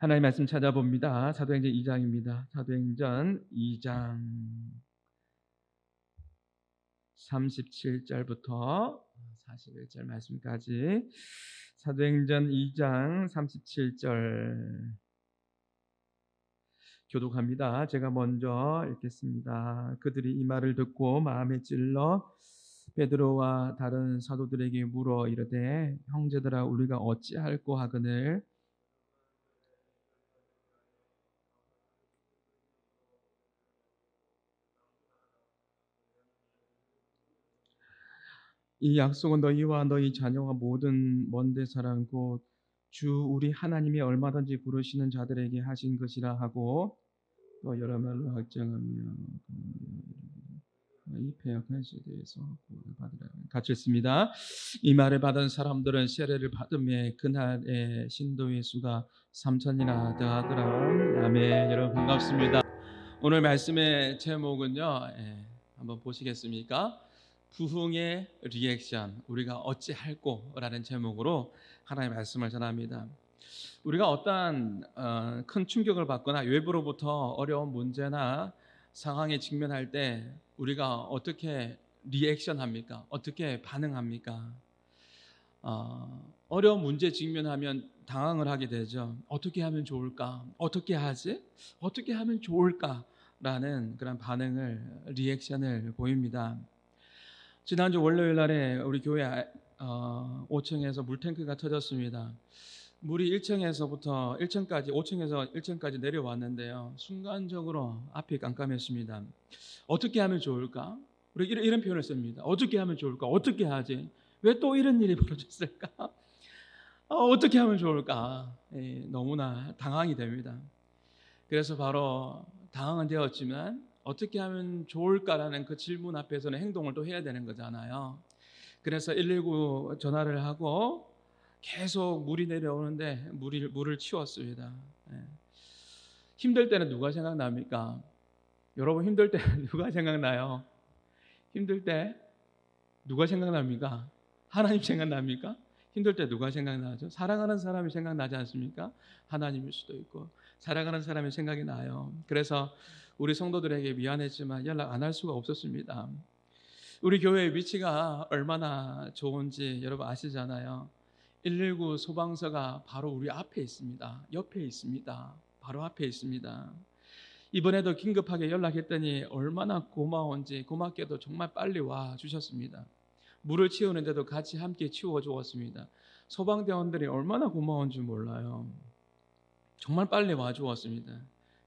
하나님의 말씀 찾아봅니다. 사도행전 2장입니다. 사도행전 2장 37절부터 41절 말씀까지. 사도행전 2장 37절 교독합니다. 제가 먼저 읽겠습니다. 그들이 이 말을 듣고 마음에 찔러 베드로와 다른 사도들에게 물어 이르되, 형제들아, 우리가 어찌할꼬 하거늘 이 약속은 너희와 너희 자녀와 모든 먼데 사람 곧 주 우리 하나님이 얼마든지 부르시는 자들에게 하신 것이라 하고, 또 여러 말로 확정하며 이 패역한 시대에서 구원을 받으라. 같이 읽습니다. 이 말을 받은 사람들은 세례를 받음에 그날의 신도의 수가 3,000이나 더하더라. 아멘. 여러분 반갑습니다. 오늘 말씀의 제목은요, 한번 보시겠습니까? 부흥의 리액션, 우리가 어찌할꼬라는 제목으로 하나님의 말씀을 전합니다. 우리가 어떠한 큰 충격을 받거나 외부로부터 어려운 문제나 상황에 직면할 때 우리가 어떻게 리액션합니까? 어떻게 반응합니까? 어려운 문제에 직면하면 당황을 하게 되죠. 어떻게 하면 좋을까? 어떻게 하지? 어떻게 하면 좋을까? 라는 그런 반응을, 리액션을 보입니다. 지난주 월요일 날에 우리 교회 5층에서 물탱크가 터졌습니다. 물이 1층에서부터 1층까지, 5층에서 1층까지 내려왔는데요, 순간적으로 앞이 깜깜했습니다. 어떻게 하면 좋을까? 우리 이런 표현을 씁니다. 어떻게 하면 좋을까? 어떻게 하지? 왜 또 이런 일이 벌어졌을까? 어떻게 하면 좋을까? 너무나 당황이 됩니다. 그래서 바로 당황은 되었지만 어떻게 하면 좋을까라는 그 질문 앞에서는 행동을 또 해야 되는 거잖아요. 그래서 119 전화를 하고 계속 물이 내려오는데 물을 치웠습니다. 힘들 때는 누가 생각납니까? 여러분, 힘들 때 누가 생각나요? 힘들 때 누가 생각납니까? 하나님 생각납니까? 힘들 때 누가 생각나죠? 사랑하는 사람이 생각나지 않습니까? 하나님일 수도 있고 사랑하는 사람이 생각이 나요. 그래서 우리 성도들에게 미안했지만 연락 안 할 수가 없었습니다. 우리 교회의 위치가 얼마나 좋은지 여러분 아시잖아요. 119 소방서가 바로 우리 앞에 있습니다. 옆에 있습니다. 바로 앞에 있습니다. 이번에도 긴급하게 연락했더니 얼마나 고마운지, 고맙게도 정말 빨리 와 주셨습니다. 물을 치우는데도 같이 함께 치워 주었습니다. 소방대원들이 얼마나 고마운지 몰라요. 정말 빨리 와 주었습니다.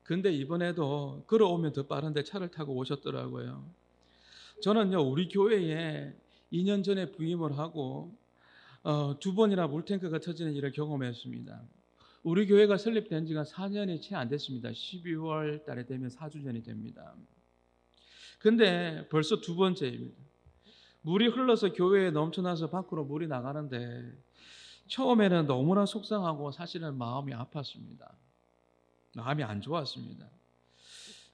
근데 이번에도 걸어오면 더 빠른데 차를 타고 오셨더라고요. 저는요, 우리 교회에 2년 전에 부임을 하고 2번이나 물탱크가 터지는 일을 경험했습니다. 우리 교회가 설립된 지가 4년이 채 안 됐습니다. 12월 달에 되면 4주년이 됩니다. 근데 벌써 2번째입니다. 물이 흘러서 교회에 넘쳐나서 밖으로 물이 나가는데 처음에는 너무나 속상하고 사실은 마음이 아팠습니다. 마음이 안 좋았습니다.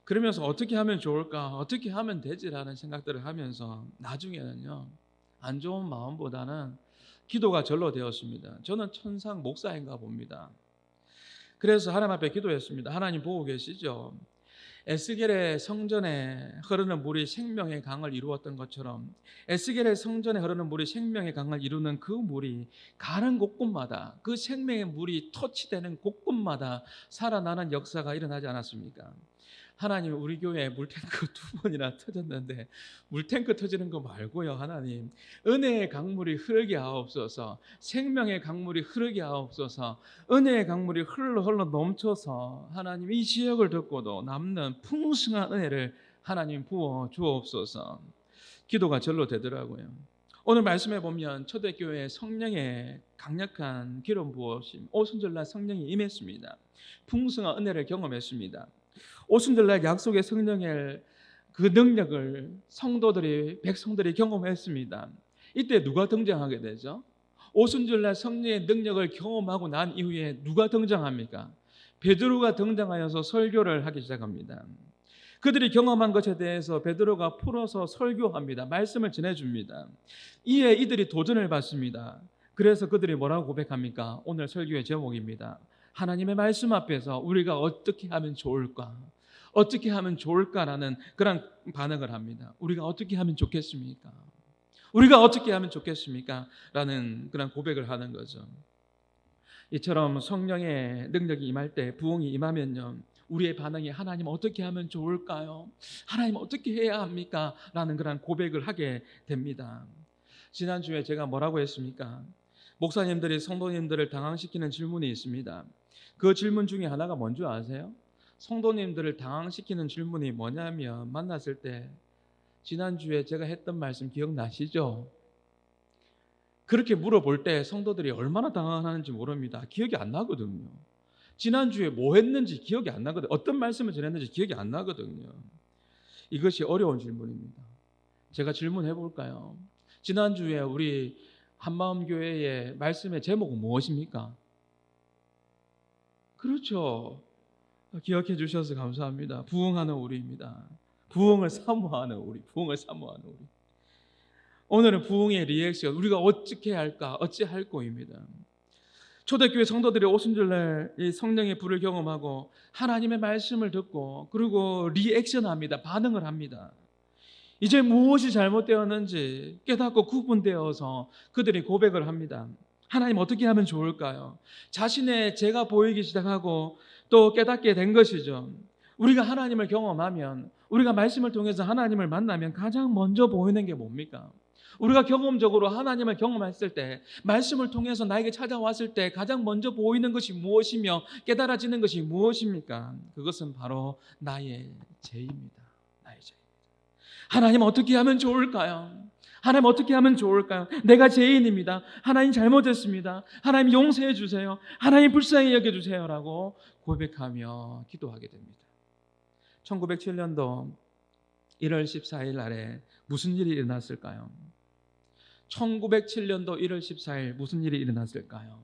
그러면서 어떻게 하면 좋을까? 어떻게 하면 되지라는 생각들을 하면서 나중에는요, 안 좋은 마음보다는 기도가 절로 되었습니다. 저는 천상 목사인가 봅니다. 그래서 하나님 앞에 기도했습니다. 하나님 보고 계시죠? 에스겔의 성전에 흐르는 물이 생명의 강을 이루었던 것처럼 에스겔의 성전에 흐르는 물이 생명의 강을 이루는 그 물이 가는 곳곳마다, 그 생명의 물이 터치되는 곳곳마다 살아나는 역사가 일어나지 않았습니까? 하나님, 우리 교회에 물탱크 2번이나 터졌는데 물탱크 터지는 거 말고요, 하나님, 은혜의 강물이 흐르게 하옵소서. 생명의 강물이 흐르게 하옵소서. 은혜의 강물이 흘러 넘쳐서 하나님, 이 지역을 듣고도 남는 풍성한 은혜를 하나님 부어 주옵소서. 기도가 절로 되더라고요. 오늘 말씀해 보면 초대교회에 성령의 강력한 기름 부으심, 오순절날 성령이 임했습니다. 풍성한 은혜를 경험했습니다. 오순절날 약속의 성령의 그 능력을 백성들이 경험했습니다. 이때 누가 등장하게 되죠? 오순절날 성령의 능력을 경험하고 난 이후에 누가 등장합니까? 베드로가 등장하여서 설교를 하기 시작합니다. 그들이 경험한 것에 대해서 베드로가 풀어서 설교합니다. 말씀을 전해줍니다. 이에 이들이 도전을 받습니다. 그래서 그들이 뭐라고 고백합니까? 오늘 설교의 제목입니다. 하나님의 말씀 앞에서 우리가 어떻게 하면 좋을까? 어떻게 하면 좋을까라는 그런 반응을 합니다. 우리가 어떻게 하면 좋겠습니까? 우리가 어떻게 하면 좋겠습니까? 라는 그런 고백을 하는 거죠. 이처럼 성령의 능력이 임할 때, 부흥이 임하면요, 우리의 반응이 하나님 어떻게 하면 좋을까요? 하나님 어떻게 해야 합니까? 라는 그런 고백을 하게 됩니다. 지난주에 제가 뭐라고 했습니까? 목사님들이 성도님들을 당황시키는 질문이 있습니다. 그 질문 중에 하나가 뭔지 아세요? 성도님들을 당황시키는 질문이 뭐냐면, 만났을 때 지난주에 제가 했던 말씀 기억나시죠? 그렇게 물어볼 때 성도들이 얼마나 당황하는지 모릅니다. 기억이 안 나거든요. 지난주에 뭐 했는지 기억이 안 나거든요. 어떤 말씀을 전했는지 기억이 안 나거든요. 이것이 어려운 질문입니다. 제가 질문해 볼까요? 지난주에 우리 한마음교회의 말씀의 제목은 무엇입니까? 그렇죠. 기억해 주셔서 감사합니다. 부흥하는 우리입니다. 부흥을 사모하는 우리, 부흥을 사모하는 우리. 오늘은 부흥의 리액션, 우리가 어떻게 할까, 어찌할 거입니다. 초대교회 성도들이 오순절날 이 성령의 불을 경험하고 하나님의 말씀을 듣고 그리고 리액션합니다. 반응을 합니다. 이제 무엇이 잘못되었는지 깨닫고 구분되어서 그들이 고백을 합니다. 하나님 어떻게 하면 좋을까요? 자신의 죄가 보이기 시작하고 또 깨닫게 된 것이죠. 우리가 하나님을 경험하면, 우리가 말씀을 통해서 하나님을 만나면 가장 먼저 보이는 게 뭡니까? 우리가 경험적으로 하나님을 경험했을 때, 말씀을 통해서 나에게 찾아왔을 때 가장 먼저 보이는 것이 무엇이며 깨달아지는 것이 무엇입니까? 그것은 바로 나의 죄입니다. 나의 죄. 하나님 어떻게 하면 좋을까요? 하나님 어떻게 하면 좋을까요? 내가 죄인입니다. 하나님 잘못했습니다. 하나님 용서해 주세요. 하나님 불쌍히 여겨주세요 라고 고백하며 기도하게 됩니다. 1907년도 1월 14일 날에 무슨 일이 일어났을까요? 1907년도 1월 14일 무슨 일이 일어났을까요?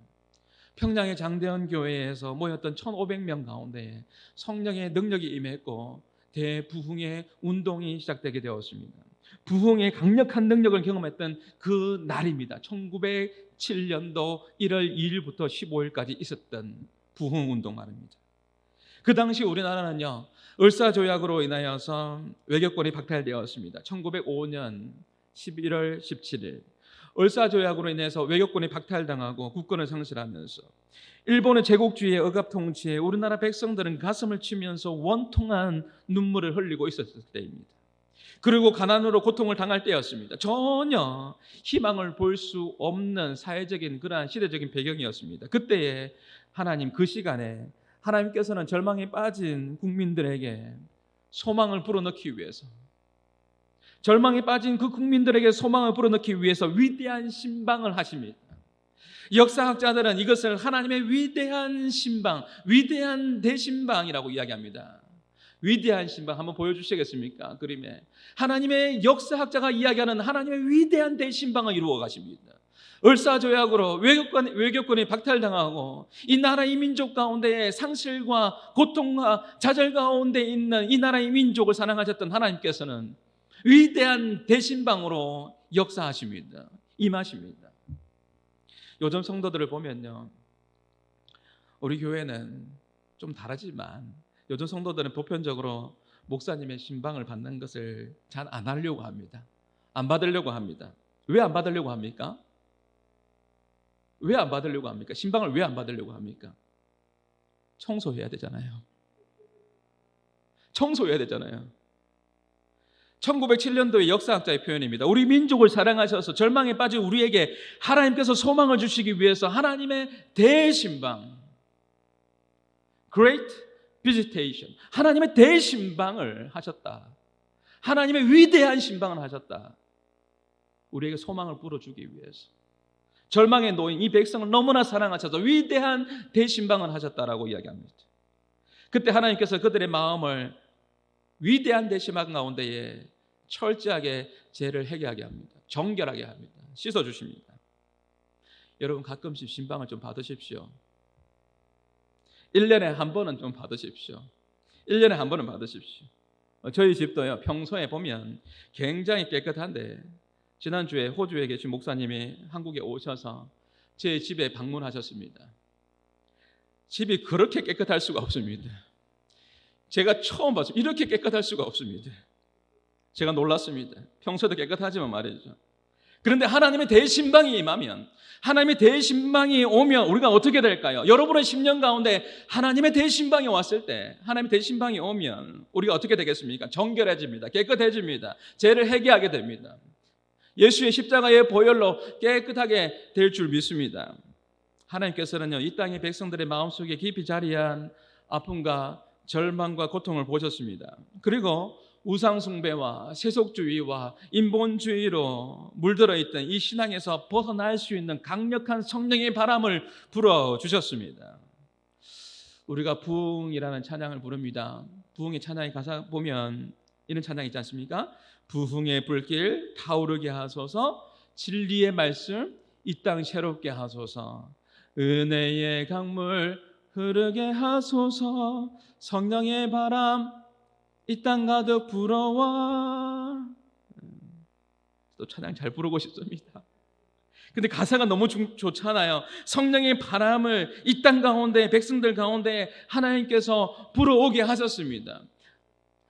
평양의 장대현 교회에서 모였던 1500명 가운데 성령의 능력이 임했고 대부흥의 운동이 시작되게 되었습니다. 부흥의 강력한 능력을 경험했던 그 날입니다. 1907년도 1월 2일부터 15일까지 있었던 부흥운동 말입니다. 그 당시 우리나라는요, 을사조약으로 인하여서 외교권이 박탈되었습니다. 1905년 11월 17일 을사조약으로 인해서 외교권이 박탈당하고 국권을 상실하면서 일본의 제국주의의 억압통치에 우리나라 백성들은 가슴을 치면서 원통한 눈물을 흘리고 있었을 때입니다. 그리고 가난으로 고통을 당할 때였습니다. 전혀 희망을 볼 수 없는 사회적인 그러한 시대적인 배경이었습니다. 그때에 하나님, 그 시간에 하나님께서는 절망에 빠진 국민들에게 소망을 불어넣기 위해서, 절망에 빠진 그 국민들에게 소망을 불어넣기 위해서 위대한 신방을 하십니다. 역사학자들은 이것을 하나님의 위대한 신방, 위대한 대신방이라고 이야기합니다. 위대한 신방 한번 보여주시겠습니까? 그림에 하나님의 역사학자가 이야기하는 하나님의 위대한 대신방을 이루어 가십니다. 을사조약으로 외교권이 박탈당하고 이 나라 이 민족 가운데 상실과 고통과 좌절 가운데 있는 이 나라의 민족을 사랑하셨던 하나님께서는 위대한 대신방으로 역사하십니다. 임하십니다. 요즘 성도들을 보면요, 우리 교회는 좀 다르지만 요즘 성도들은 보편적으로 목사님의 신방을 받는 것을 잘 안 하려고 합니다. 안 받으려고 합니다. 왜 안 받으려고 합니까? 왜 안 받으려고 합니까? 신방을 왜 안 받으려고 합니까? 청소해야 되잖아요. 청소해야 되잖아요. 1907년도의 역사학자의 표현입니다. 우리 민족을 사랑하셔서 절망에 빠진 우리에게 하나님께서 소망을 주시기 위해서 하나님의 대신방, Great Visitation, 하나님의 대신방을 하셨다. 하나님의 위대한 신방을 하셨다. 우리에게 소망을 불어주기 위해서. 절망에 놓인 이 백성을 너무나 사랑하셔서 위대한 대신방을 하셨다라고 이야기합니다. 그때 하나님께서 그들의 마음을 위대한 대신방 가운데에 철저하게 죄를 회개하게 합니다. 정결하게 합니다. 씻어주십니다. 여러분, 가끔씩 신방을 좀 받으십시오. 1년에 한 번은 좀 받으십시오. 1년에 한 번은 받으십시오. 저희 집도요, 평소에 보면 굉장히 깨끗한데 지난주에 호주에 계신 목사님이 한국에 오셔서 제 집에 방문하셨습니다. 집이 그렇게 깨끗할 수가 없습니다. 제가 처음 봤어요. 이렇게 깨끗할 수가 없습니다. 제가 놀랐습니다. 평소에도 깨끗하지만 말이죠. 그런데 하나님의 대신방이 임하면, 하나님의 대신방이 오면 우리가 어떻게 될까요? 여러분의 10년 가운데 하나님의 대신방이 왔을 때, 하나님의 대신방이 오면 우리가 어떻게 되겠습니까? 정결해집니다. 깨끗해집니다. 죄를 회개하게 됩니다. 예수의 십자가의 보혈로 깨끗하게 될 줄 믿습니다. 하나님께서는요, 이 땅의 백성들의 마음속에 깊이 자리한 아픔과 절망과 고통을 보셨습니다. 그리고 우상숭배와 세속주의와 인본주의로 물들어 있던 이 신앙에서 벗어날 수 있는 강력한 성령의 바람을 불어주셨습니다. 우리가 부흥이라는 찬양을 부릅니다. 부흥의 찬양의 가사 보면 이런 찬양이 있지 않습니까? 부흥의 불길 타오르게 하소서, 진리의 말씀 이 땅 새롭게 하소서, 은혜의 강물 흐르게 하소서, 성령의 바람 이 땅 가득 불어와. 또 찬양 잘 부르고 싶습니다. 근데 가사가 너무 좋잖아요. 성령의 바람을 이 땅 가운데, 백성들 가운데 하나님께서 불어오게 하셨습니다.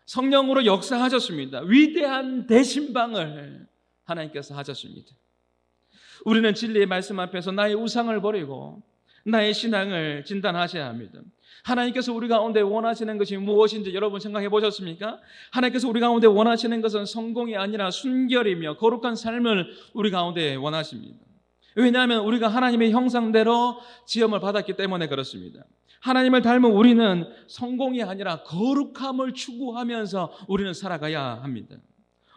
성령으로 역사하셨습니다. 위대한 대신방을 하나님께서 하셨습니다. 우리는 진리의 말씀 앞에서 나의 우상을 버리고 나의 신앙을 진단하셔야 합니다. 하나님께서 우리 가운데 원하시는 것이 무엇인지 여러분 생각해 보셨습니까? 하나님께서 우리 가운데 원하시는 것은 성공이 아니라 순결이며 거룩한 삶을 우리 가운데 원하십니다. 왜냐하면 우리가 하나님의 형상대로 지음을 받았기 때문에 그렇습니다. 하나님을 닮은 우리는 성공이 아니라 거룩함을 추구하면서 우리는 살아가야 합니다.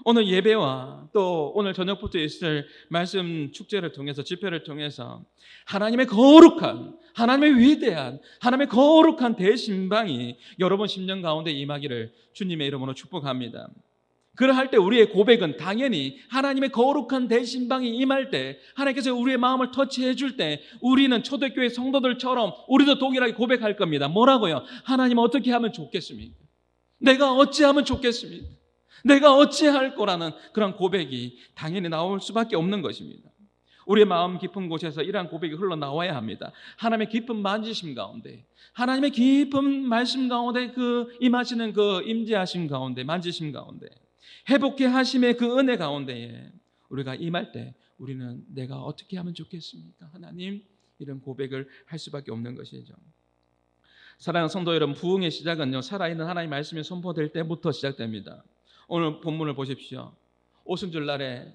오늘 예배와 또 오늘 저녁부터 있을 말씀 축제를 통해서, 집회를 통해서 하나님의 거룩한, 하나님의 위대한, 하나님의 거룩한 대신방이 여러분 10년 가운데 임하기를 주님의 이름으로 축복합니다. 그러할 때 우리의 고백은 당연히 하나님의 거룩한 대신방이 임할 때, 하나님께서 우리의 마음을 터치해 줄 때 우리는 초대교회 성도들처럼 우리도 동일하게 고백할 겁니다. 뭐라고요? 하나님 어떻게 하면 좋겠습니까? 내가 어찌하면 좋겠습니까? 내가 어찌할 거라는 그런 고백이 당연히 나올 수밖에 없는 것입니다. 우리의 마음 깊은 곳에서 이러한 고백이 흘러나와야 합니다. 하나님의 깊은 만지심 가운데, 하나님의 깊은 말씀 가운데, 그 임하시는 그 임재하심 가운데, 만지심 가운데, 회복케 하심의 그 은혜 가운데에 우리가 임할 때 우리는 내가 어떻게 하면 좋겠습니까? 하나님, 이런 고백을 할 수밖에 없는 것이죠. 사랑하는 성도 여러분, 부흥의 시작은요, 살아있는 하나님의 말씀이 선포될 때부터 시작됩니다. 오늘 본문을 보십시오. 오순절날에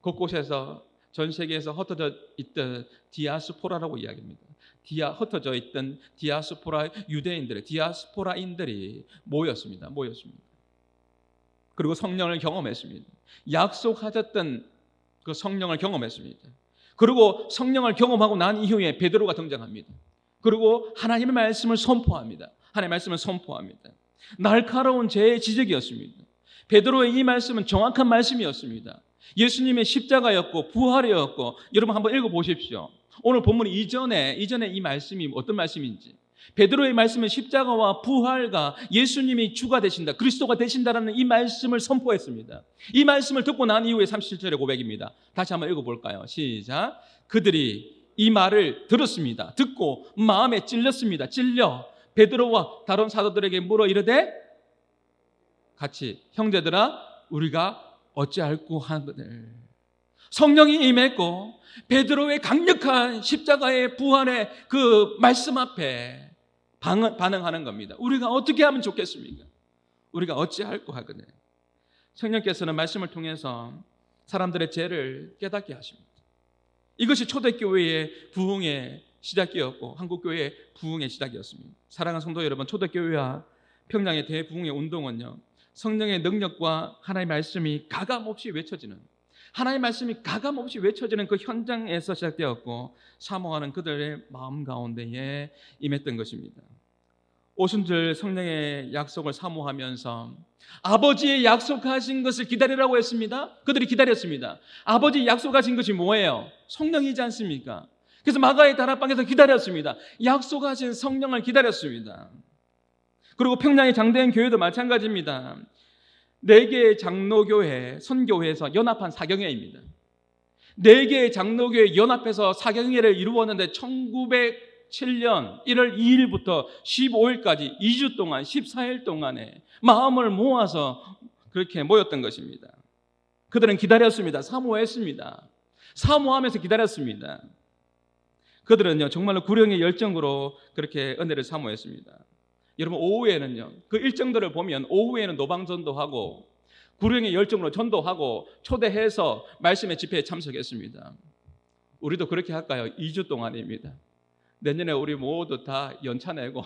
곳곳에서 전 세계에서 흩어져 있던 디아스포라라고 이야기합니다. 흩어져 있던 디아스포라 유대인들의 디아스포라인들이 모였습니다. 그리고 성령을 경험했습니다. 약속하셨던 그 성령을 경험했습니다. 그리고 성령을 경험하고 난 이후에 베드로가 등장합니다. 그리고 하나님의 말씀을 선포합니다. 하나님의 말씀을 선포합니다. 날카로운 죄의 지적이었습니다. 베드로의 이 말씀은 정확한 말씀이었습니다. 예수님의 십자가였고 부활이었고, 여러분 한번 읽어보십시오. 오늘 본문 이전에 이 말씀이 어떤 말씀인지, 베드로의 말씀은 십자가와 부활과 예수님이 주가 되신다, 그리스도가 되신다라는 이 말씀을 선포했습니다. 이 말씀을 듣고 난 이후에 37절의 고백입니다. 다시 한번 읽어볼까요? 시작. 그들이 이 말을 들었습니다. 듣고 마음에 찔렸습니다. 찔려 베드로와 다른 사도들에게 물어 이르되 같이, 형제들아 우리가 어찌할꼬 하거늘. 성령이 임했고 베드로의 강력한 십자가의 부활의 그 말씀 앞에 반응하는 겁니다. 우리가 어떻게 하면 좋겠습니까? 우리가 어찌할꼬 하거늘. 성령께서는 말씀을 통해서 사람들의 죄를 깨닫게 하십니다. 이것이 초대교회의 부흥의 시작이었고 한국교회의 부흥의 시작이었습니다. 사랑하는 성도 여러분, 초대교회와 평양의 대부흥의 운동은요, 성령의 능력과 하나님의 말씀이 가감없이 외쳐지는, 하나님의 말씀이 가감없이 외쳐지는 그 현장에서 시작되었고 사모하는 그들의 마음 가운데에 임했던 것입니다. 오순절 성령의 약속을 사모하면서 아버지의 약속하신 것을 기다리라고 했습니다. 그들이 기다렸습니다. 아버지 약속하신 것이 뭐예요? 성령이지 않습니까? 그래서 마가의 다락방에서 기다렸습니다. 약속하신 성령을 기다렸습니다. 그리고 평양의 장대현 교회도 마찬가지입니다. 4개의 장로교회, 선교회에서 연합한 사경회입니다. 4개의 장로교회 연합해서 사경회를 이루었는데 1907년 1월 2일부터 15일까지 2주 동안 14일 동안에 마음을 모아서 그렇게 모였던 것입니다. 그들은 기다렸습니다. 사모했습니다. 사모하면서 기다렸습니다. 그들은요 정말로 구령의 열정으로 그렇게 은혜를 사모했습니다. 여러분 오후에는요 그 일정들을 보면 오후에는 노방전도하고 구령의 열정으로 전도하고 초대해서 말씀의 집회에 참석했습니다. 우리도 그렇게 할까요? 2주 동안입니다. 내년에 우리 모두 다 연차 내고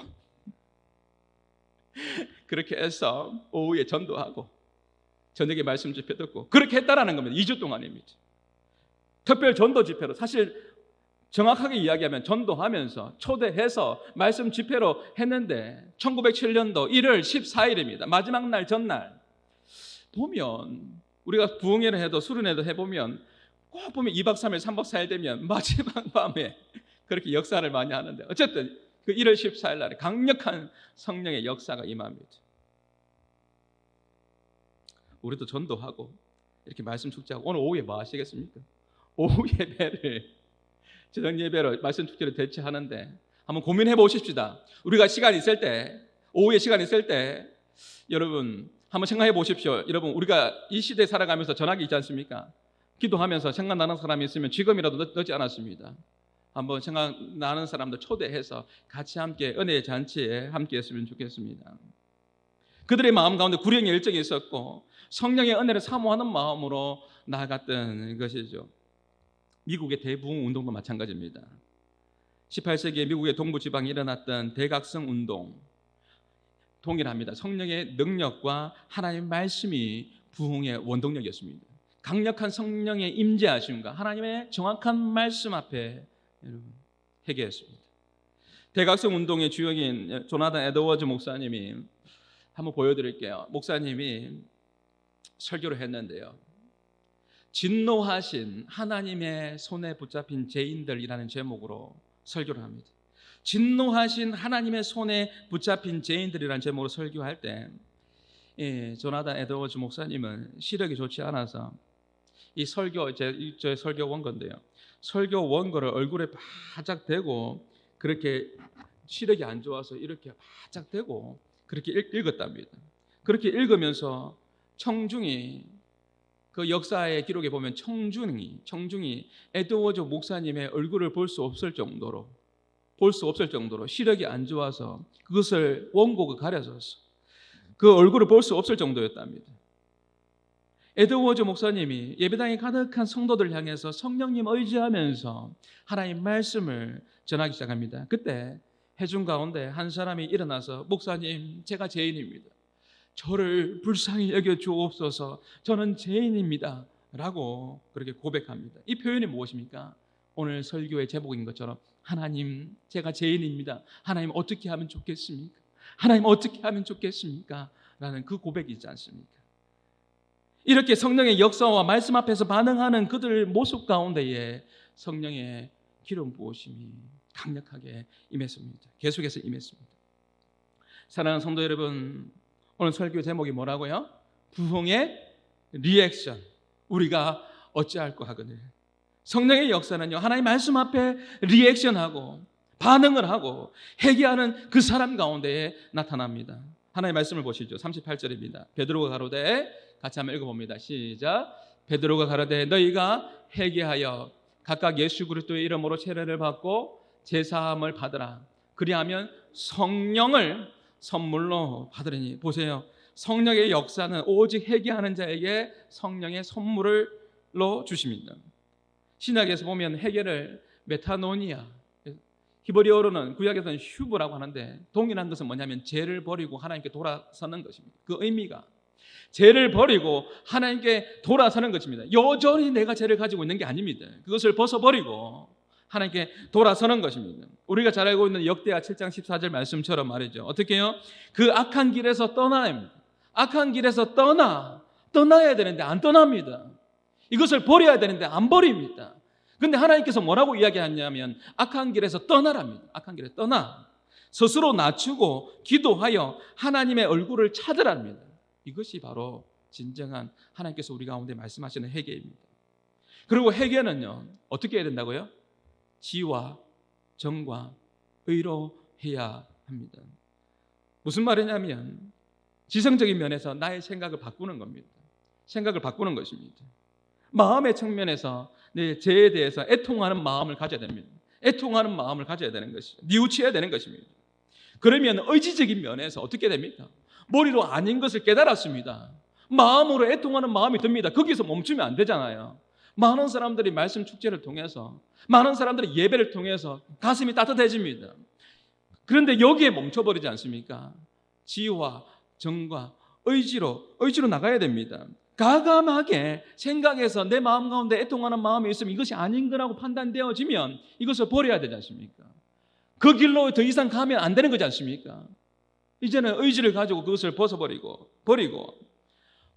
그렇게 해서 오후에 전도하고 저녁에 말씀 집회 듣고 그렇게 했다라는 겁니다. 2주 동안입니다. 특별 전도 집회로 사실 정확하게 이야기하면 전도하면서 초대해서 말씀 집회로 했는데 1907년도 1월 14일입니다. 마지막 날 전날 보면 우리가 부흥회를 해도 수련회도 해보면 꼭 보면 2박 3일 3박 4일 되면 마지막 밤에 그렇게 역사를 많이 하는데 어쨌든 그 1월 14일 날에 강력한 성령의 역사가 임합니다. 우리도 전도하고 이렇게 말씀 축제하고 오늘 오후에 뭐 하시겠습니까? 오후 예배를 저녁 예배로 말씀 축제를 대체하는데 한번 고민해 보십시다. 우리가 시간 있을 때 오후에 시간 있을 때 여러분 한번 생각해 보십시오. 여러분 우리가 이 시대에 살아가면서 전화기 있지 않습니까? 기도하면서 생각나는 사람이 있으면 지금이라도 늦지 않았습니다. 한번 생각나는 사람들 초대해서 같이 함께 은혜의 잔치에 함께 했으면 좋겠습니다. 그들의 마음 가운데 구령의 열정이 있었고 성령의 은혜를 사모하는 마음으로 나아갔던 것이죠. 미국의 대부흥 운동도 마찬가지입니다. 18세기에 미국의 동부 지방에 일어났던 대각성 운동 동일합니다. 성령의 능력과 하나님의 말씀이 부흥의 원동력이었습니다. 강력한 성령의 임재하심과 하나님의 정확한 말씀 앞에 여러분 회개했습니다. 대각성 운동의 주역인 조나단 에드워즈 목사님이 한번 보여드릴게요. 목사님이 설교를 했는데요. 진노하신 하나님의 손에 붙잡힌 죄인들이라는 제목으로 설교를 합니다. 진노하신 하나님의 손에 붙잡힌 죄인들이라는 제목으로 설교할 때 조나단 에드워즈 목사님은 시력이 좋지 않아서 이 설교 제 설교 원고인데요. 설교 원고를 얼굴에 바짝 대고 그렇게 시력이 안 좋아서 이렇게 바짝 대고 그렇게 읽었답니다. 그렇게 읽으면서 청중이 그 역사의 기록에 보면 청중이 에드워즈 목사님의 얼굴을 볼 수 없을 정도로 시력이 안 좋아서 그것을 원고가 가려져서 그 얼굴을 볼 수 없을 정도였답니다. 에드워즈 목사님이 예배당에 가득한 성도들 향해서 성령님 의지하면서 하나님 말씀을 전하기 시작합니다. 그때 회중 가운데 한 사람이 일어나서 목사님 제가 죄인입니다. 저를 불쌍히 여겨 주옵소서. 저는 죄인입니다. 라고 그렇게 고백합니다. 이 표현이 무엇입니까? 오늘 설교의 제목인 것처럼 하나님 제가 죄인입니다. 하나님 어떻게 하면 좋겠습니까? 하나님 어떻게 하면 좋겠습니까? 라는 그 고백이 있지 않습니까? 이렇게 성령의 역사와 말씀 앞에서 반응하는 그들 모습 가운데에 성령의 기름 부으심이 강력하게 임했습니다. 계속해서 임했습니다. 사랑하는 성도 여러분, 오늘 설교 제목이 뭐라고요? 부흥의 리액션. 우리가 어찌할꼬 하거늘. 성령의 역사는요, 하나님 말씀 앞에 리액션하고 반응을 하고 회개하는 그 사람 가운데에 나타납니다. 하나님의 말씀을 보시죠. 38절입니다. 베드로가 가로되, 같이 한번 읽어봅니다. 시작. 베드로가 가로되 너희가 회개하여 각각 예수 그리스도의 이름으로 세례를 받고 제사함을 받으라. 그리하면 성령을 선물로 받으리니. 보세요. 성령의 역사는 오직 회개하는 자에게 성령의 선물로 주십니다. 신약에서 보면 회개를 메타노니아, 히브리어로는 구약에서는 휴브라고 하는데 동일한 것은 뭐냐면 죄를 버리고 하나님께 돌아서는 것입니다. 그 의미가 죄를 버리고 하나님께 돌아서는 것입니다. 여전히 내가 죄를 가지고 있는 게 아닙니다. 그것을 벗어버리고 하나님께 돌아서는 것입니다. 우리가 잘 알고 있는 역대하 7장 14절 말씀처럼 말이죠. 어떻게 해요? 그 악한 길에서 떠나야 합니다. 악한 길에서 떠나야 되는데 안 떠납니다. 이것을 버려야 되는데 안 버립니다. 그런데 하나님께서 뭐라고 이야기하냐면 악한 길에서 떠나랍니다. 악한 길에 떠나 스스로 낮추고 기도하여 하나님의 얼굴을 찾으랍니다. 이것이 바로 진정한 하나님께서 우리 가운데 말씀하시는 회개입니다. 그리고 회개는요 어떻게 해야 된다고요? 지와 정과 의로해야 합니다. 무슨 말이냐면 지성적인 면에서 나의 생각을 바꾸는 겁니다. 생각을 바꾸는 것입니다. 마음의 측면에서 내 죄에 대해서 애통하는 마음을 가져야 됩니다. 애통하는 마음을 가져야 되는 것이죠. 뉘우쳐야 되는 것입니다. 그러면 의지적인 면에서 어떻게 됩니까? 머리로 아닌 것을 깨달았습니다. 마음으로 애통하는 마음이 듭니다. 거기서 멈추면 안 되잖아요. 많은 사람들이 말씀 축제를 통해서, 많은 사람들이 예배를 통해서 가슴이 따뜻해집니다. 그런데 여기에 멈춰버리지 않습니까? 지와 정과 의지로 나가야 됩니다. 가감하게 생각해서 내 마음 가운데 애통하는 마음이 있으면 이것이 아닌 거라고 판단되어지면 이것을 버려야 되지 않습니까? 그 길로 더 이상 가면 안 되는 거지 않습니까? 이제는 의지를 가지고 그것을 버리고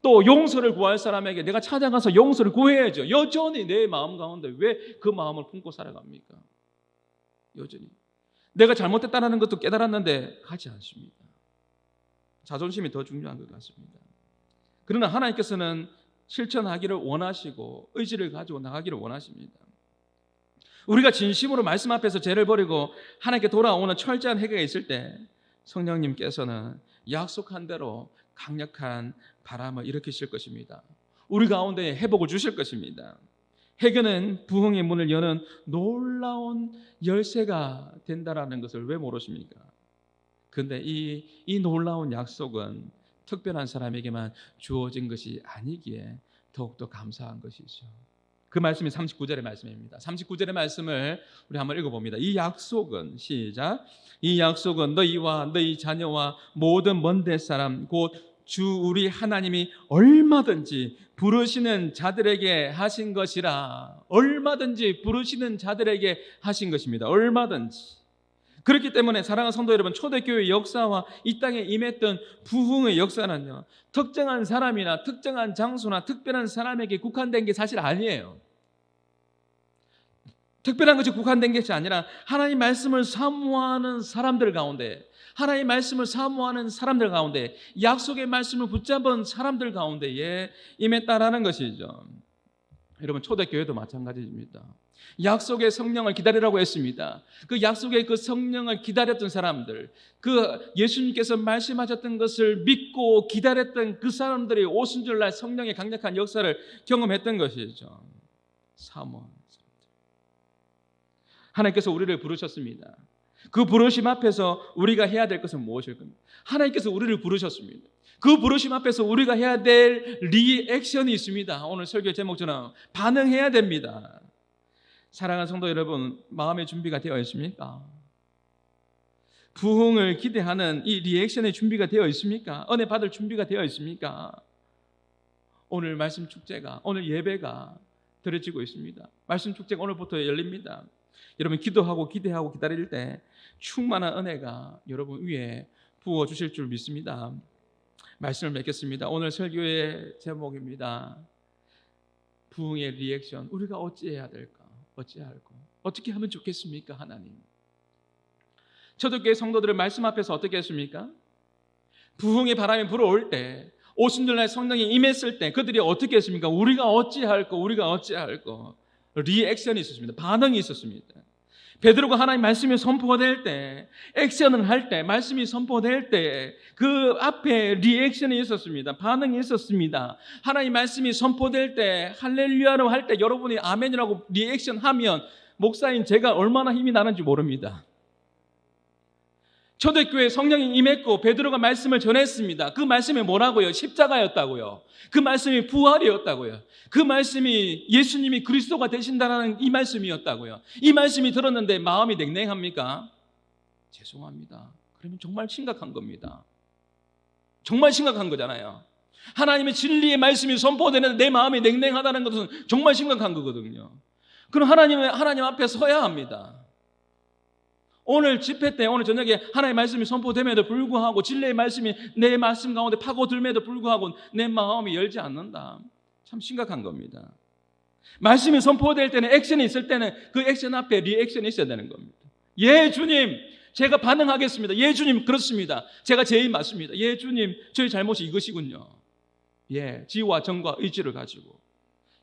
또 용서를 구할 사람에게 내가 찾아가서 용서를 구해야죠. 여전히 내 마음 가운데 왜 그 마음을 품고 살아갑니까? 여전히 내가 잘못했다는 것도 깨달았는데 가지 않습니다. 자존심이 더 중요한 것 같습니다. 그러나 하나님께서는 실천하기를 원하시고 의지를 가지고 나가기를 원하십니다. 우리가 진심으로 말씀 앞에서 죄를 버리고 하나님께 돌아오는 철저한 회개가 있을 때 성령님께서는 약속한 대로 강력한 바람을 일으키실 것입니다. 우리 가운데 회복을 주실 것입니다. 회개는 부흥의 문을 여는 놀라운 열쇠가 된다라는 것을 왜 모르십니까? 그런데 이 놀라운 약속은 특별한 사람에게만 주어진 것이 아니기에 더욱더 감사한 것이죠. 그 말씀이 39절의 말씀입니다. 39절의 말씀을 우리 한번 읽어봅니다. 이 약속은 시작. 이 약속은 너희와 너희 자녀와 모든 먼데 사람 곧 주 우리 하나님이 얼마든지 부르시는 자들에게 하신 것이라. 얼마든지 부르시는 자들에게 하신 것입니다. 얼마든지. 그렇기 때문에 사랑하는 성도 여러분, 초대교회 역사와 이 땅에 임했던 부흥의 역사는요, 특정한 사람이나 특정한 장소나 특별한 사람에게 국한된 게 사실 아니에요. 특별한 것이 국한된 것이 아니라 하나님 말씀을 사모하는 사람들 가운데, 하나님 말씀을 사모하는 사람들 가운데, 약속의 말씀을 붙잡은 사람들 가운데에 임했다라는 것이죠. 여러분, 초대교회도 마찬가지입니다. 약속의 성령을 기다리라고 했습니다. 그 약속의 그 성령을 기다렸던 사람들, 그 예수님께서 말씀하셨던 것을 믿고 기다렸던 그 사람들이 오순절날 성령의 강력한 역사를 경험했던 것이죠. 사모하는 사람들. 하나님께서 우리를 부르셨습니다. 그 부르심 앞에서 우리가 해야 될 것은 무엇일 겁니까? 하나님께서 우리를 부르셨습니다. 그 부르심 앞에서 우리가 해야 될 리액션이 있습니다. 오늘 설교 제목처럼 반응해야 됩니다. 사랑하는 성도 여러분, 마음의 준비가 되어 있습니까? 부흥을 기대하는 이 리액션의 준비가 되어 있습니까? 은혜 받을 준비가 되어 있습니까? 오늘 말씀 축제가, 오늘 예배가 드려지고 있습니다. 말씀 축제가 오늘부터 열립니다. 여러분, 기도하고 기대하고 기다릴 때 충만한 은혜가 여러분 위에 부어주실 줄 믿습니다. 말씀을 맺겠습니다. 오늘 설교의 제목입니다. 부흥의 리액션. 우리가 어찌해야 될까? 어찌할까? 어떻게 하면 좋겠습니까? 하나님. 초대교회 성도들의 말씀 앞에서 어떻게 했습니까? 부흥의 바람이 불어올 때, 오순절날 성령이 임했을 때 그들이 어떻게 했습니까? 우리가 어찌할까? 우리가 어찌할까? 리액션이 있었습니다. 반응이 있었습니다. 베드로가 하나님 말씀이 선포될 때, 액션을 할 때, 말씀이 선포될 때 그 앞에 리액션이 있었습니다. 반응이 있었습니다. 하나님 말씀이 선포될 때, 할렐루야로 할 때 여러분이 아멘이라고 리액션 하면 목사인 제가 얼마나 힘이 나는지 모릅니다. 초대교회 성령이 임했고 베드로가 말씀을 전했습니다. 그 말씀이 뭐라고요? 십자가였다고요. 그 말씀이 부활이었다고요. 그 말씀이 예수님이 그리스도가 되신다는 이 말씀이었다고요. 이 말씀이 들었는데 마음이 냉랭합니까? 죄송합니다. 그러면 정말 심각한 겁니다. 정말 심각한 거잖아요. 하나님의 진리의 말씀이 선포되는데 내 마음이 냉랭하다는 것은 정말 심각한 거거든요. 그럼 하나님 앞에 서야 합니다. 오늘 집회 때, 오늘 저녁에 하나님의 말씀이 선포됨에도 불구하고 진리의 말씀이 내 말씀 가운데 파고들면에도 불구하고 내 마음이 열지 않는다. 참 심각한 겁니다. 말씀이 선포될 때는, 액션이 있을 때는 그 액션 앞에 리액션이 있어야 되는 겁니다. 예 주님, 제가 반응하겠습니다. 예 주님, 그렇습니다. 제가 죄인 맞습니다. 예 주님, 저희 잘못이 이것이군요. 예, 지와 정과 의지를 가지고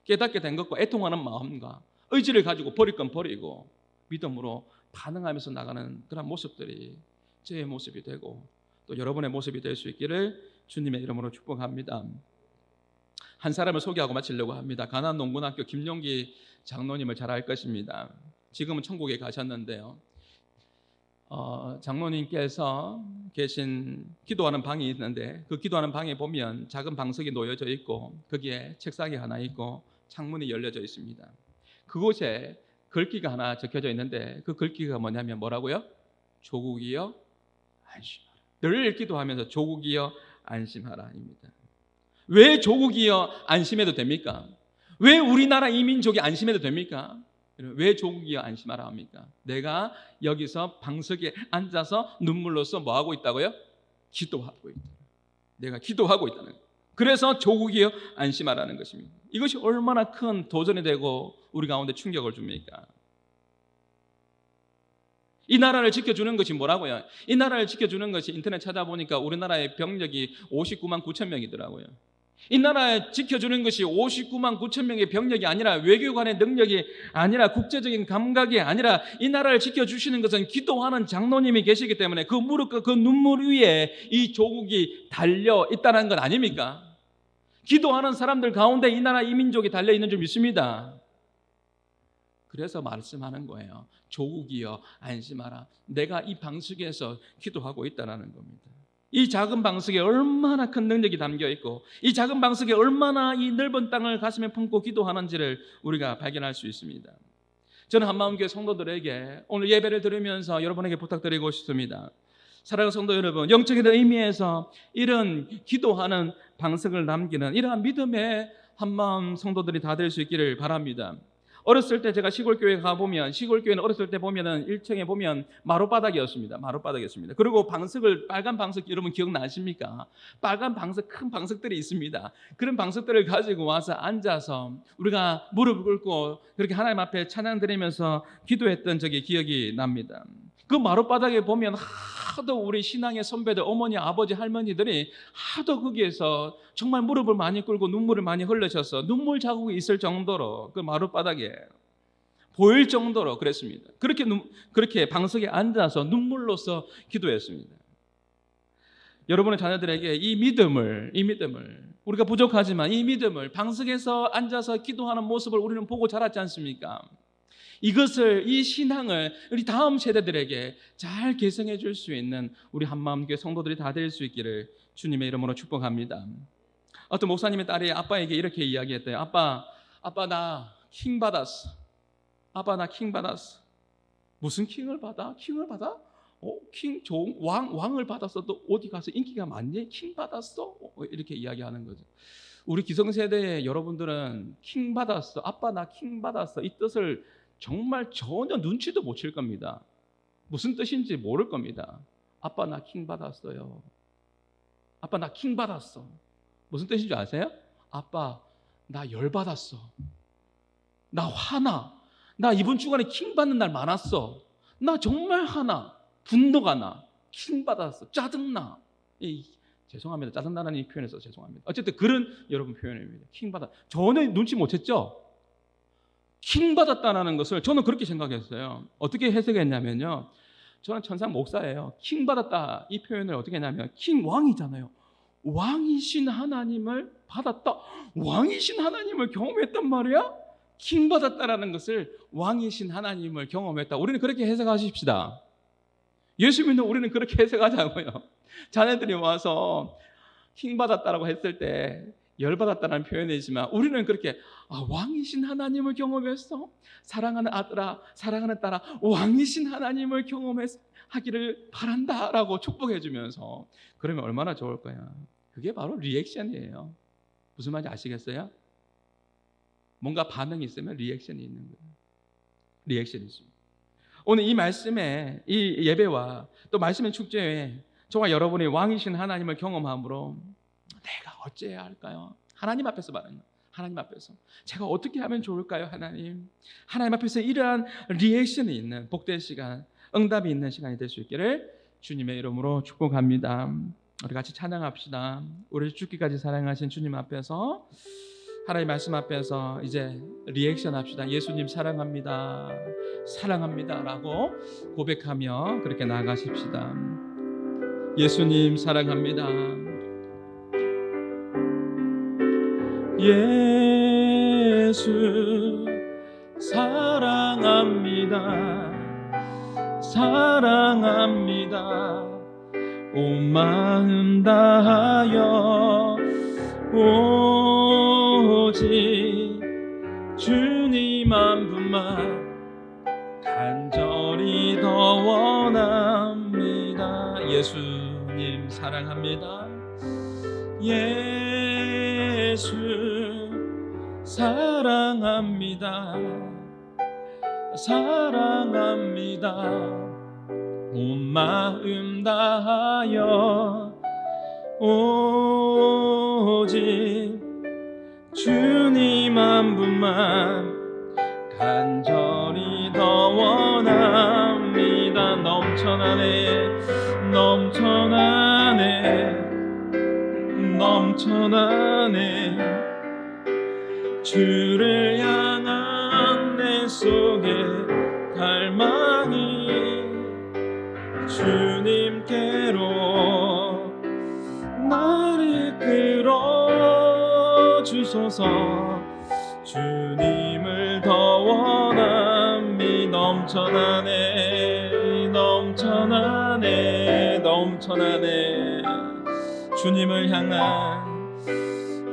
깨닫게 된 것과 애통하는 마음과 의지를 가지고 버릴 건 버리고 믿음으로 반응하면서 나가는 그런 모습들이 제 모습이 되고 또 여러분의 모습이 될 수 있기를 주님의 이름으로 축복합니다. 한 사람을 소개하고 마치려고 합니다. 가남농군학교 김용기 장로님을 잘 알 것입니다. 지금은 천국에 가셨는데요. 장로님께서 계신 기도하는 방이 있는데 그 기도하는 방에 보면 작은 방석이 놓여져 있고 거기에 책상이 하나 있고 창문이 열려져 있습니다. 그곳에 글귀가 하나 적혀져 있는데 그 글귀가 뭐냐면 뭐라고요? 조국이여 안심하라. 늘 기도하면서 조국이여 안심하라입니다. 왜 조국이여 안심해도 됩니까? 왜 우리나라 이 민족이 안심해도 됩니까? 왜 조국이여 안심하라 합니까? 내가 여기서 방석에 앉아서 눈물로써 뭐 하고 있다고요? 기도하고 있다. 내가 기도하고 있다는 거예요. 그래서 조국이여 안심하라는 것입니다. 이것이 얼마나 큰 도전이 되고 우리 가운데 충격을 줍니까? 이 나라를 지켜주는 것이 뭐라고요? 이 나라를 지켜주는 것이 인터넷 찾아보니까 우리나라의 병력이 59만 9천 명이더라고요. 이 나라에 지켜주는 것이 59만 9천 명의 병력이 아니라 외교관의 능력이 아니라 국제적인 감각이 아니라 이 나라를 지켜주시는 것은 기도하는 장로님이 계시기 때문에 그 무릎과 그 눈물 위에 이 조국이 달려 있다는 것 아닙니까? 기도하는 사람들 가운데 이 나라 이 민족이 달려 있는 줄 믿습니다. 그래서 말씀하는 거예요. 조국이여 안심하라. 내가 이 방식에서 기도하고 있다는 겁니다. 이 작은 방석에 얼마나 큰 능력이 담겨 있고 이 작은 방석에 얼마나 이 넓은 땅을 가슴에 품고 기도하는지를 우리가 발견할 수 있습니다. 저는 한마음교회 성도들에게 오늘 예배를 드리면서 여러분에게 부탁드리고 싶습니다. 사랑하는 성도 여러분, 영적인 의미에서 이런 기도하는 방석을 남기는 이러한 믿음의 한마음 성도들이 다 될 수 있기를 바랍니다. 어렸을 때 제가 시골교회 가보면 시골교회는 어렸을 때 보면은 1층에 보면 마룻바닥이었습니다. 마룻바닥이었습니다. 그리고 방석을 빨간 방석 여러분 기억나십니까? 빨간 방석 큰 방석들이 있습니다. 그런 방석들을 가지고 와서 앉아서 우리가 무릎을 꿇고 그렇게 하나님 앞에 찬양 드리면서 기도했던 적이 기억이 납니다. 그 마룻바닥에 보면 하도 우리 신앙의 선배들 어머니 아버지 할머니들이 하도 거기에서 정말 무릎을 많이 꿇고 눈물을 많이 흘리셔서 눈물 자국이 있을 정도로 그 마룻바닥에 보일 정도로 그랬습니다. 그렇게 방석에 앉아서 눈물로써 기도했습니다. 여러분의 자녀들에게 이 믿음을 우리가 부족하지만 이 믿음을 방석에서 앉아서 기도하는 모습을 우리는 보고 자랐지 않습니까? 이 신앙을 우리 다음 세대들에게 잘 계승해 줄 수 있는 우리 한마음교회 성도들이 다 될 수 있기를 주님의 이름으로 축복합니다. 어떤 목사님의 딸이 아빠에게 이렇게 이야기했대요. 아빠 나 킹 받았어. 아빠 나 킹 받았어. 무슨 킹을 받아? 킹을 받아? 킹 좋은 왕을 받았어. 또 어디 가서 인기가 많니? 킹 받았어? 이렇게 이야기하는 거죠. 우리 기성세대의 여러분들은 킹 받았어. 아빠 나 킹 받았어. 이 뜻을 정말 전혀 눈치도 못 챌 겁니다. 무슨 뜻인지 모를 겁니다. 아빠 나 킹 받았어요. 아빠 나 킹 받았어. 무슨 뜻인 줄 아세요? 아빠 나 열 받았어. 나 화나. 나 이번 주간에 킹 받는 날 많았어. 나 정말 화나. 분노가 나. 킹 받았어. 짜증나. 죄송합니다. 짜증나는 이 표현에서 죄송합니다. 어쨌든 그런 여러분 표현입니다. 킹 받아. 전혀 눈치 못 챘죠? 킹 받았다는 것을 저는 그렇게 생각했어요. 어떻게 해석했냐면요. 저는 천상 목사예요. 킹 받았다 이 표현을 어떻게 했냐면 킹 왕이잖아요. 왕이신 하나님을 받았다. 왕이신 하나님을 경험했단 말이야? 킹 받았다라는 것을 왕이신 하나님을 경험했다. 우리는 그렇게 해석하십시다. 예수 믿는 우리는 그렇게 해석하자고요. 자녀들이 와서 킹 받았다라고 했을 때 열받았다는 표현이지만 우리는 그렇게 왕이신 하나님을 경험했어. 사랑하는 아들아, 사랑하는 딸아, 왕이신 하나님을 경험하기를 바란다라고 축복해 주면서 그러면 얼마나 좋을 거야. 그게 바로 리액션이에요. 무슨 말인지 아시겠어요? 뭔가 반응이 있으면 리액션이 있는 거예요. 리액션이 있습니다. 오늘 이 말씀에 이 예배와 또 말씀의 축제에 저와 여러분이 왕이신 하나님을 경험함으로 내가 어찌해야 할까요? 하나님 앞에서 말하는 거예요. 하나님 앞에서 제가 어떻게 하면 좋을까요? 하나님 앞에서 이러한 리액션이 있는 복된 시간, 응답이 있는 시간이 될 수 있기를 주님의 이름으로 축복합니다. 우리 같이 찬양합시다. 우리 죽기까지 사랑하신 주님 앞에서 하나님 말씀 앞에서 이제 리액션 합시다. 예수님 사랑합니다. 사랑합니다. 라고 고백하며 그렇게 나아가십시다. 예수님 사랑합니다. 예수 사랑합니다. 사랑합니다. 온 마음 다하여 오직 주님 한 분만 간절히 더 원합니다. 예수님 사랑합니다. 예수 사랑합니다. 사랑합니다. 온 마음 다하여 오직 주님 한 분만 간절히 더 원합니다. 넘쳐나네 넘쳐나네 넘쳐나네 주를 향한 내 속에 갈망이 주님께로 나를 이끌어 주소서. 주님을 더 원함이 넘쳐나네 넘쳐나네 넘쳐나네 주님을 향한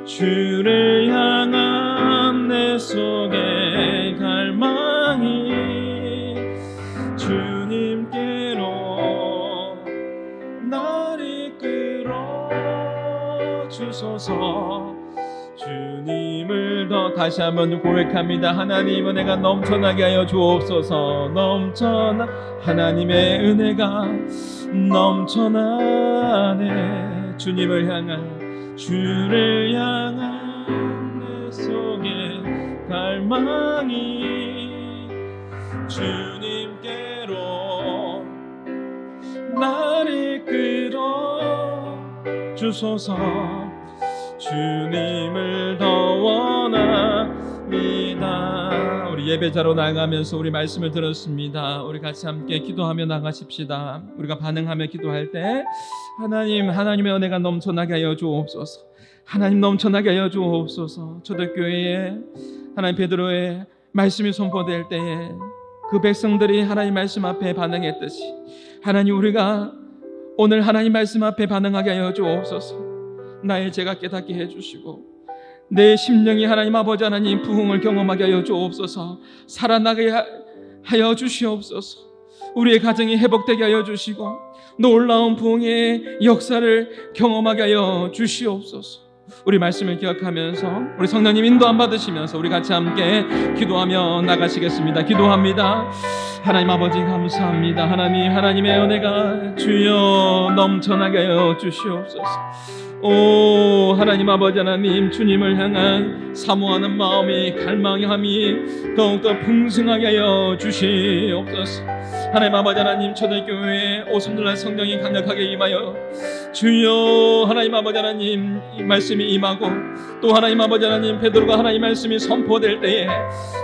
주를 향한 내 속에 갈망이 주님께로 나를 이끌어 주소서. 주님을 더 다시 한번 고백합니다. 하나님 은혜가 넘쳐나게 하여 주옵소서. 넘쳐나 하나님의 은혜가 넘쳐나네. 주님을 향한 주를 향한 내 속에 갈망이 주님께로 나를 이끌어 주소서. 주님을 더 원합니다. 우리 예배자로 나가면서 우리 말씀을 들었습니다. 우리 같이 함께 기도하며 나가십시다. 우리가 반응하며 기도할 때 하나님, 하나님의 은혜가 넘쳐나게 하여 주옵소서. 하나님 넘쳐나게 하여 주옵소서. 초대교회에 하나님 베드로의 말씀이 선포될 때에 그 백성들이 하나님 말씀 앞에 반응했듯이 하나님 우리가 오늘 하나님 말씀 앞에 반응하게 하여 주옵소서. 나의 죄가 깨닫게 해주시고 내 심령이 하나님 아버지 하나님 부흥을 경험하게 하여 주옵소서. 살아나게 하여 주시옵소서. 우리의 가정이 회복되게 하여 주시고 놀라운 부흥의 역사를 경험하게 하여 주시옵소서. 우리 말씀을 기억하면서 우리 성령님 인도함 받으시면서 우리 같이 함께 기도하며 나가시겠습니다. 기도합니다. 하나님 아버지 감사합니다. 하나님, 하나님의 은혜가 주여 넘쳐나게 하여 주시옵소서. 오 하나님 아버지 하나님, 주님을 향한 사모하는 마음이 갈망함이 더욱더 풍성하게 하여 주시옵소서. 하나님 아버지 하나님, 초대교회에 오순절날 성령이 강력하게 임하여 주여 하나님 아버지 하나님 이 말씀이 임하고 또 하나님 아버지 하나님 베드로가 하나님 말씀이 선포될 때에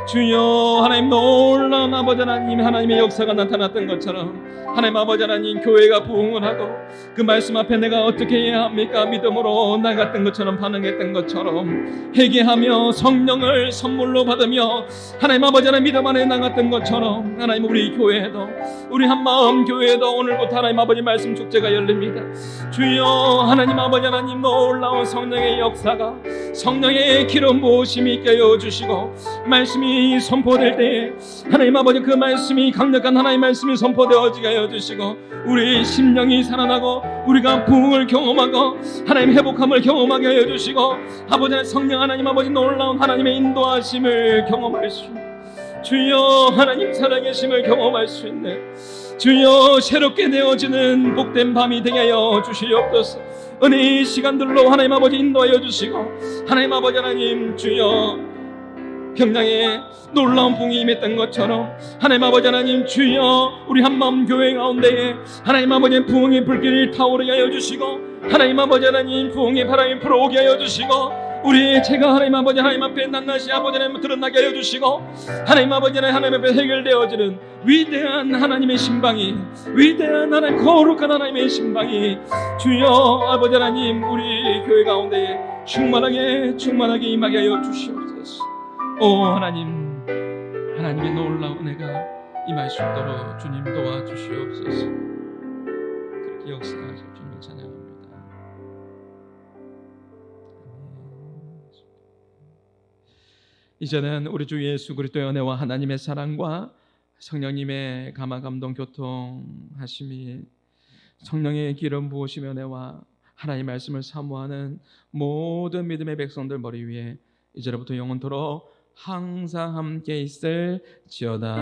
주여 하나님 놀라운 아버지 하나님 하나님의 역사가 나타났던 것처럼 하나님 아버지 하나님 교회가 부흥을 하고 그 말씀 앞에 내가 어떻게 해야 합니까? 믿음으로 나갔던 것처럼 반응했던 것처럼 회개하며 성령을 선물로 받으며 하나님 아버지 하나님 믿음 안에 나갔던 것처럼 하나님 우리 교회에도 우리 한마음 교회에도 오늘부터 하나님 아버지 말씀 축제가 열립니다. 주여 하나님 아버지 하나님 놀라운 성령의 역사가 성령의 기름 부으심이 있게 하여 주시고 말씀이 선포될 때에 하나님 아버지 그 말씀이 강력한 하나님 말씀이 선포되어지게 하여 주시고 우리 심령이 살아나고 우리가 부흥을 경험하고 하나님 회복함을 경험하게 하여 주시고 아버지 성령 하나님 아버지 놀라운 하나님의 인도하심을 경험할 수 있는 주여 하나님 살아계심을 경험할 수 있는 주여 새롭게 되어지는 복된 밤이 되게 하여 주시옵소서. 은혜의 시간들로 하나님 아버지 인도하여 주시고 하나님 아버지 하나님 주여 평양에 놀라운 부흥이 임했던 것처럼 하나님 아버지 하나님 주여 우리 한마음 교회 가운데에 하나님 아버지 부흥의 불길이 타오르게 하여 주시고 하나님 아버지 하나님 부흥의 바람이 불어오게 하여 주시고 우리의 죄가 하나님 아버지 하나님 앞에 낱낱이 아버지 하나님 드러나게 하여 주시고, 하나님 아버지 하나님 앞에 해결되어지는 위대한 하나님의 신방이, 위대한 하나님 거룩한 하나님의 신방이 주여 아버지 하나님 우리 교회 가운데에 충만하게 임하게 하여 주시옵소서. 오 하나님, 하나님의 놀라운 은혜가 임할 수 있도록 주님 도와주시옵소서. 그렇게 역사하실 주님을 찬양합니다. 이제는 우리 주 예수 그리스도의 은혜와 하나님의 사랑과 성령님의 감화 감동 교통하심이, 성령의 기름 부으심의 은혜와 하나님의 말씀을 사모하는 모든 믿음의 백성들 머리 위에 이제로부터 영원토록 항상 함께 있을지어다.